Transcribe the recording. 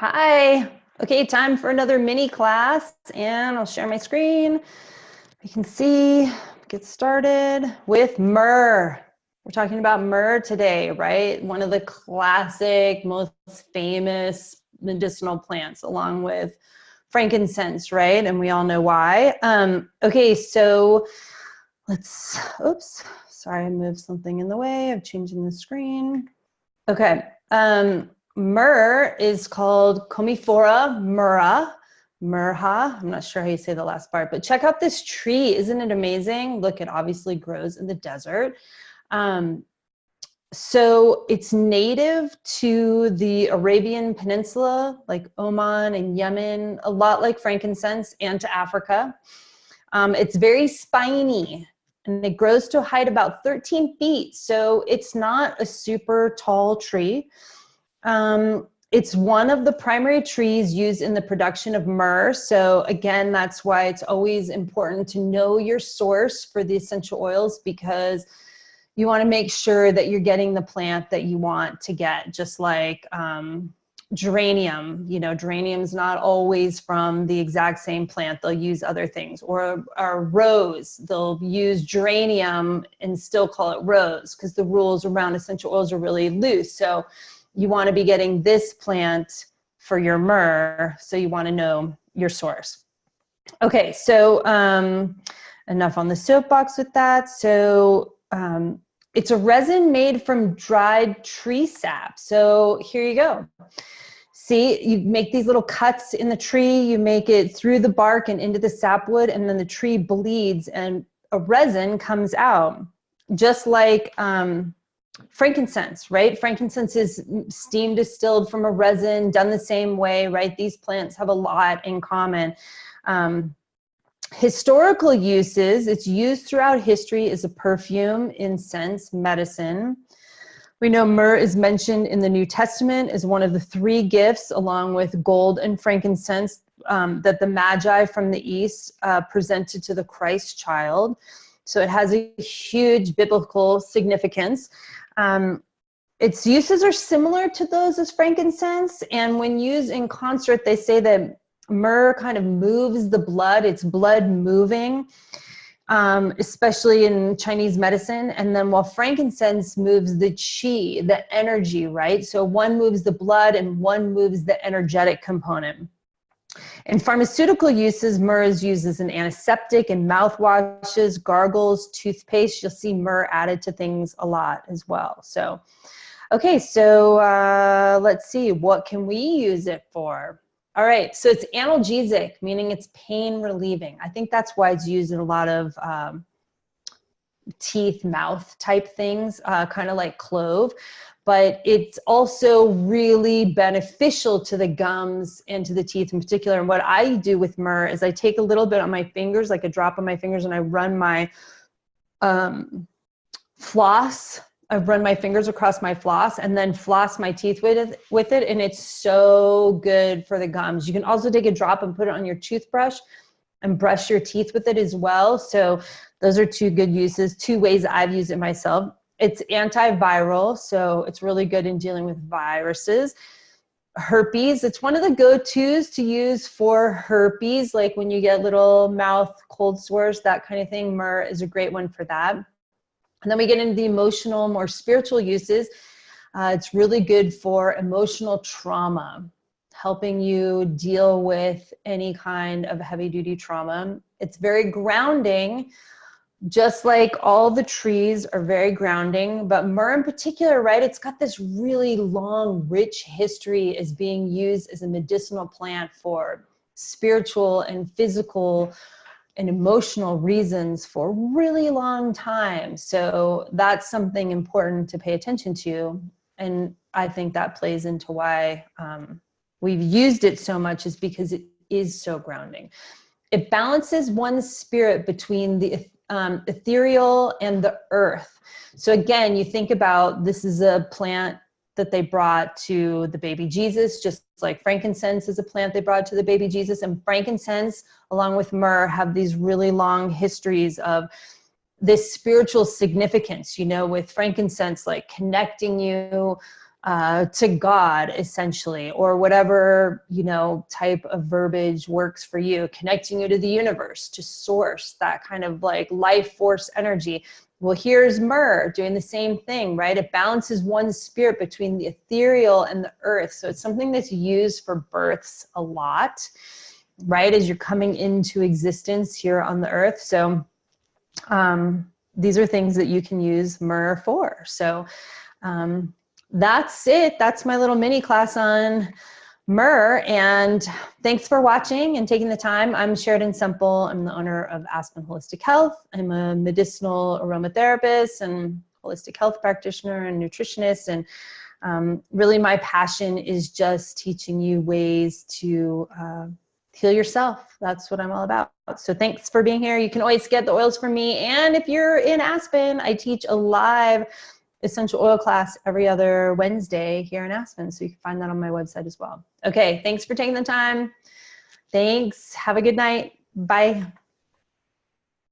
Hi. Okay, time for another mini class, and I'll share my screen. You can see, get started with myrrh. We're talking about myrrh today, right? One of the classic, most famous medicinal plants, along with frankincense, right? And we all know why. Okay, so oops, sorry, I moved something in the way of changing the screen. Okay. Myrrh is called Commiphora myrrha. Myrrha. I'm not sure how you say the last part, but check out this tree. Isn't it amazing? Look, it obviously grows in the desert. So it's native to the Arabian Peninsula, like Oman and Yemen, a lot like frankincense, and to Africa. It's very spiny, and it grows to a height about 13 feet. So it's not a super tall tree. It's one of the primary trees used in the production of myrrh. So again, that's why it's always important to know your source for the essential oils, because you want to make sure that you're getting the plant that you want to get, just like geranium. You know, geranium's not always from the exact same plant. They'll use other things. Or rose, they'll use geranium and still call it rose, because the rules around essential oils are really loose. So you want to be getting this plant for your myrrh, so you want to know your source. Okay, so enough on the soapbox with that. So it's a resin made from dried tree sap. So here you go. See, you make these little cuts in the tree, you make it through the bark and into the sapwood, and then the tree bleeds and a resin comes out, just like frankincense, right? Frankincense is steam distilled from a resin, done the same way, right? These plants have a lot in common. Historical uses, it's used throughout history as a perfume, incense, medicine. We know myrrh is mentioned in the New Testament as one of the three gifts, along with gold and frankincense, that the Magi from the East presented to the Christ child. So it has a huge biblical significance. Its uses are similar to those as frankincense, and when used in concert, they say that myrrh kind of moves the blood. It's blood moving, especially in Chinese medicine. And then while frankincense moves the qi, the energy, right? So one moves the blood and one moves the energetic component. In pharmaceutical uses, myrrh is used as an antiseptic in mouthwashes, gargles, toothpaste. You'll see myrrh added to things a lot as well. So, okay, so let's see, what can we use it for? All right, so it's analgesic, meaning it's pain relieving. I think that's why it's used in a lot of teeth, mouth type things, kind of like clove. But it's also really beneficial to the gums and to the teeth in particular. And what I do with myrrh is I take a little bit on my fingers, like a drop on my fingers, and I run my floss. I run my fingers across my floss and then floss my teeth with it. And it's so good for the gums. You can also take a drop and put it on your toothbrush and brush your teeth with it as well. So those are two good uses, two ways I've used it myself. It's antiviral, so it's really good in dealing with viruses. Herpes, it's one of the go-tos to use for herpes, like when you get little mouth cold sores, that kind of thing. Myrrh is a great one for that. And then we get into the emotional, more spiritual uses. It's really good for emotional trauma, helping you deal with any kind of heavy-duty trauma. It's very grounding, just like all the trees are very grounding, but myrrh in particular, right? It's got this really long, rich history as being used as a medicinal plant for spiritual and physical and emotional reasons for a really long time. So that's something important to pay attention to. And I think that plays into why we've used it so much, is because it is so grounding. It balances one's spirit between the ethereal and the earth. So again, you think about, this is a plant that they brought to the baby Jesus, just like frankincense is a plant they brought to the baby Jesus. And frankincense, along with myrrh, have these really long histories of this spiritual significance, you know, with frankincense, like connecting you to God, essentially, or whatever, you know, type of verbiage works for you, connecting you to the universe, to source, that kind of like life force energy. Well, here's Myrrh doing the same thing, right? It balances one's spirit between the ethereal and the earth. So it's something that's used for births a lot, right? As you're coming into existence here on the earth. So these are things that you can use Myrrh for. So that's it. That's my little mini class on Myrrh. And thanks for watching and taking the time. I'm Sheridan Semple. I'm the owner of Aspen Holistic Health. I'm a medicinal aromatherapist and holistic health practitioner and nutritionist. And really my passion is just teaching you ways to heal yourself. That's what I'm all about. So thanks for being here. You can always get the oils from me. And if you're in Aspen, I teach a live essential oil class every other Wednesday here in Aspen. So you can find that on my website as well. Okay, thanks for taking the time. Thanks. Have a good night. Bye.